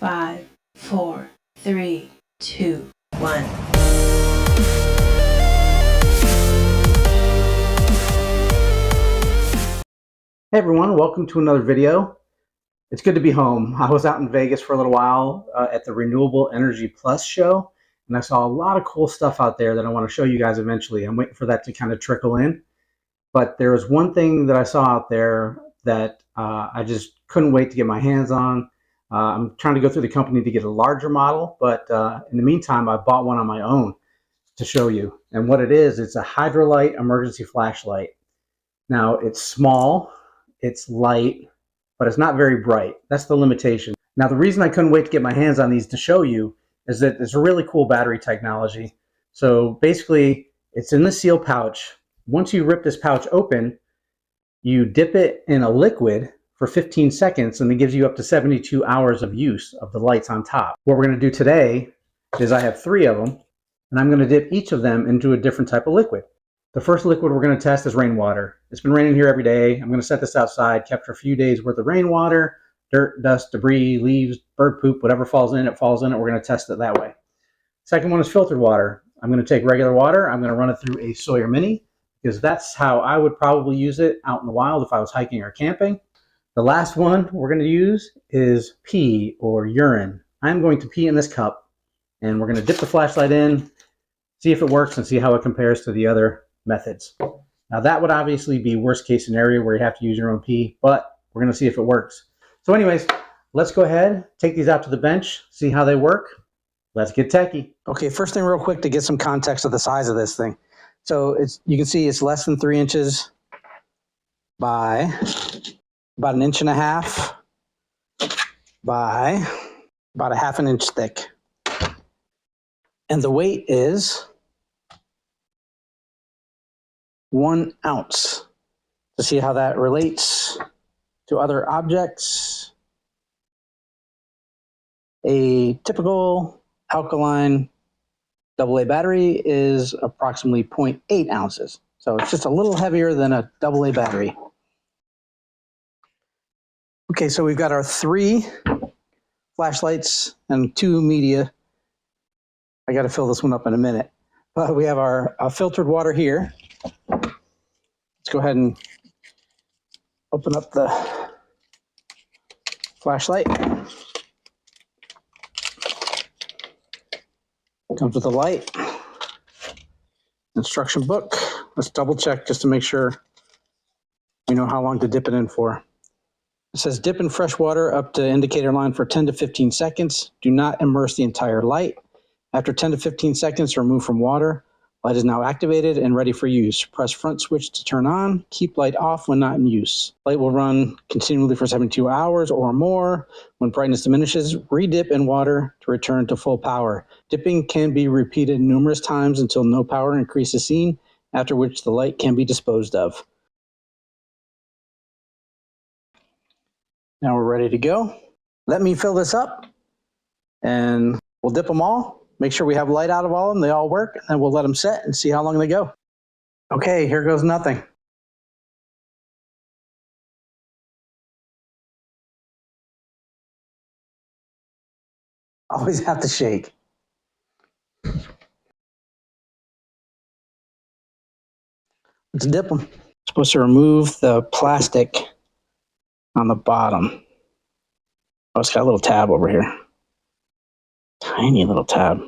5, 4, 3, 2, 1. Hey everyone, welcome to another video. It's good to be home. I was out in Vegas for a little while at the Renewable Energy Plus show, and I saw a lot of cool stuff out there that I want to show you guys eventually. I'm waiting for that to kind of trickle in. But there was one thing that I saw out there that I just couldn't wait to get my hands on. I'm trying to go through the company to get a larger model, but in the meantime, I bought one on my own to show you. And what it is, it's a HydraLight emergency flashlight. Now, it's small, it's light, but it's not very bright. That's the limitation. Now, the reason I couldn't wait to get my hands on these to show you is that it's a really cool battery technology. So basically, it's in the seal pouch. Once you rip this pouch open, you dip it in a liquid for 15 seconds, and it gives you up to 72 hours of use of the lights on top. What we're going to do today is I have 3 of them, and I'm going to dip each of them into a different type of liquid. The first liquid we're going to test is rainwater. It's been raining here every day. I'm going to set this outside, kept for a few days worth of rainwater, dirt, dust, debris, leaves, bird poop, whatever falls in it, falls in it. We're going to test it that way. Second one is filtered water. I'm going to take regular water. I'm going to run it through a Sawyer Mini because that's how I would probably use it out in the wild if I was hiking or camping. The last one we're going to use is pee or urine. I'm going to pee in this cup, and we're going to dip the flashlight in, see if it works, and see how it compares to the other methods. Now that would obviously be worst case scenario where you have to use your own pee, but we're going to see if it works. So anyways, let's go ahead, take these out to the bench, see how they work. Let's get techie. Okay, first thing real quick to get some context of the size of this thing. So you can see it's less than 3 inches by about 1.5 inches by about 1/2 inch thick. And the weight is 1 ounce. To see how that relates to other objects, a typical alkaline AA battery is approximately 0.8 ounces. So it's just a little heavier than a AA battery. Okay, so we've got our 3 flashlights and 2 media. I got to fill this one up in a minute. But we have our filtered water here. Let's go ahead and open up the flashlight. Comes with a light, instruction book. Let's double check just to make sure we know how long to dip it in for. It says dip in fresh water up to indicator line for 10 to 15 seconds. Do not immerse the entire light. After 10 to 15 seconds, remove from water. Light is now activated and ready for use. Press front switch to turn on. Keep light off when not in use. Light will run continually for 72 hours or more. When brightness diminishes, re-dip in water to return to full power. Dipping can be repeated numerous times until no power increase is seen, after which the light can be disposed of. Now we're ready to go. Let me fill this up and we'll dip them all. Make sure we have light out of all of them, they all work, and then we'll let them set and see how long they go. Okay, here goes nothing. Always have to shake. Let's dip them. Supposed to remove the plastic on the bottom. Oh, it's got a little tab over here. Tiny little tab.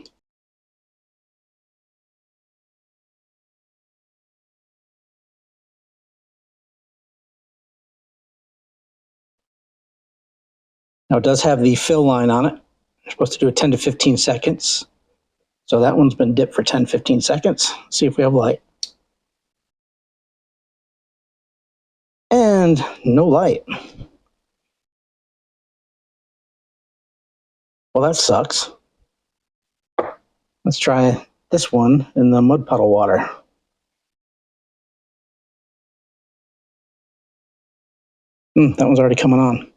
Now it does have the fill line on it. You're supposed to do it 10 to 15 seconds. So that one's been dipped for 10, 15 seconds. Let's see if we have light. And no light. Well, that sucks. Let's try this one in the mud puddle water. That one's already coming on.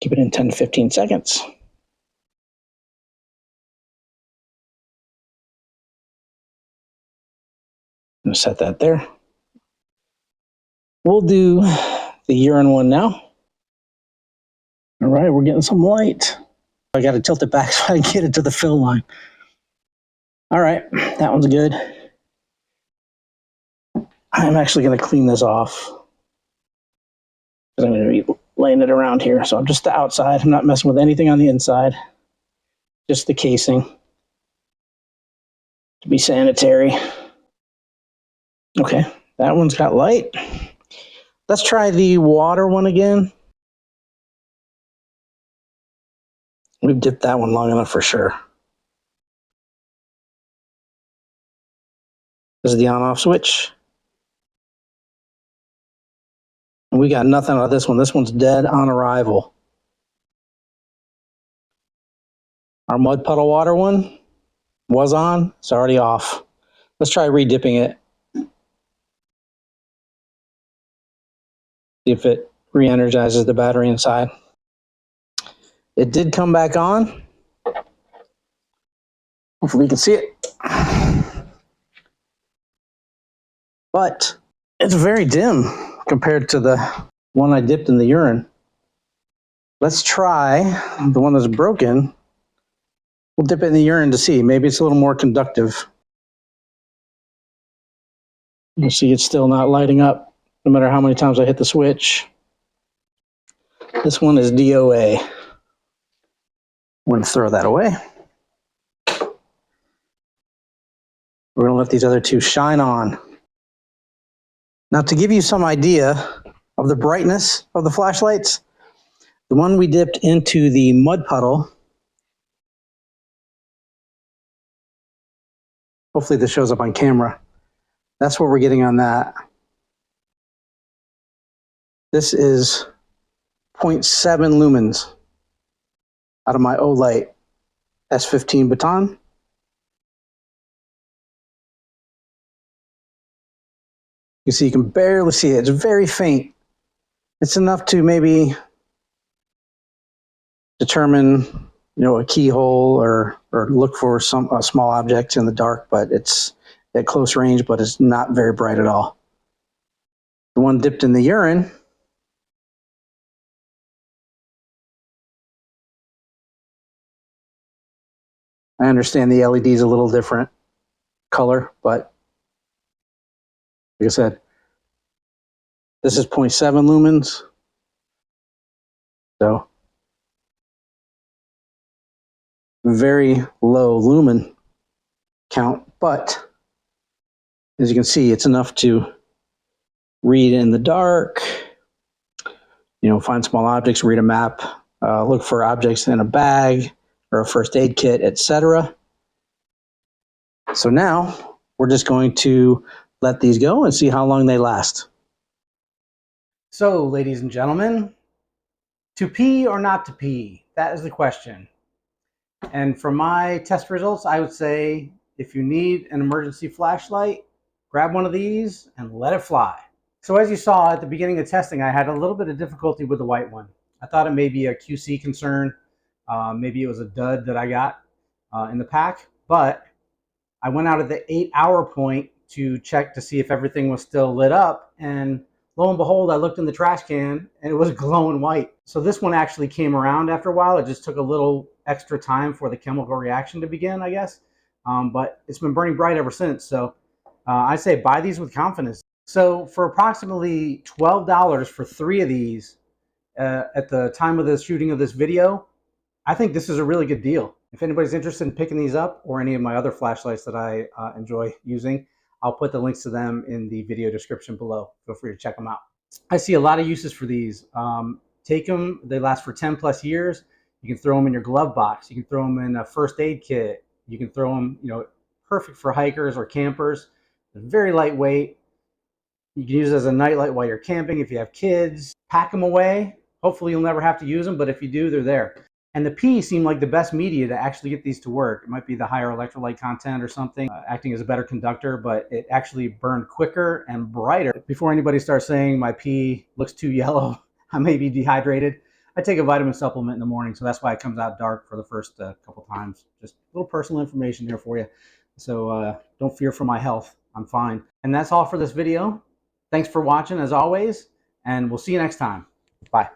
Keep it in 10 to 15 seconds. I'm going to set that there. We'll do the urine one now. All right, we're getting some light. I got to tilt it back so I can get it to the fill line. All right, that one's good. I'm actually going to clean this off. I'm going to be laying it around here. So I'm just the outside. I'm not messing with anything on the inside. Just the casing to be sanitary. Okay, that one's got light. Let's try the water one again. We've dipped that one long enough for sure. This is the on-off switch. And we got nothing out of this one. This one's dead on arrival. Our mud puddle water one was on. It's already off. Let's try re-dipping it. See if it re-energizes the battery inside. It did come back on. Hopefully you can see it. But it's very dim compared to the one I dipped in the urine. Let's try the one that's broken. We'll dip it in the urine to see. Maybe it's a little more conductive. You see it's still not lighting up no matter how many times I hit the switch. This one is DOA. We're going to throw that away. We're going to let these other two shine on. Now, to give you some idea of the brightness of the flashlights, the one we dipped into the mud puddle, hopefully this shows up on camera. That's what we're getting on that. This is 0.7 lumens out of my HydraLight S15 baton. You see, you can barely see it. It's very faint. It's enough to maybe determine, a keyhole or look for some small objects in the dark, but it's at close range, but it's not very bright at all. The one dipped in the urine, I understand the LED is a little different color, but like I said, this is 0.7 lumens. So very low lumen count, but as you can see, it's enough to read in the dark, find small objects, read a map, look for objects in a bag or a first aid kit, etc. So now we're just going to let these go and see how long they last. So, ladies and gentlemen, to pee or not to pee? That is the question. And from my test results, I would say if you need an emergency flashlight, grab one of these and let it fly. So as you saw at the beginning of testing, I had a little bit of difficulty with the white one. I thought it may be a QC concern. Maybe it was a dud that I got in the pack, but I went out at the 8-hour point to check to see if everything was still lit up, and lo and behold, I looked in the trash can and it was glowing white. So this one actually came around after a while. It just took a little extra time for the chemical reaction to begin, I guess. But it's been burning bright ever since. So I say buy these with confidence. So for approximately $12 for 3 of these at the time of the shooting of this video, I think this is a really good deal. If anybody's interested in picking these up or any of my other flashlights that I enjoy using, I'll put the links to them in the video description below. Feel free to check them out. I see a lot of uses for these. Take them, they last for 10 plus years. You can throw them in your glove box. You can throw them in a first aid kit. You can throw them, perfect for hikers or campers. They're very lightweight. You can use it as a nightlight while you're camping. If you have kids, pack them away. Hopefully you'll never have to use them, but if you do, they're there. And the pee seemed like the best media to actually get these to work. It might be the higher electrolyte content or something, acting as a better conductor, but it actually burned quicker and brighter. Before anybody starts saying my pee looks too yellow, I may be dehydrated, I take a vitamin supplement in the morning, so that's why it comes out dark for the first couple times. Just a little personal information there for you. So don't fear for my health. I'm fine. And that's all for this video. Thanks for watching as always, and we'll see you next time. Bye.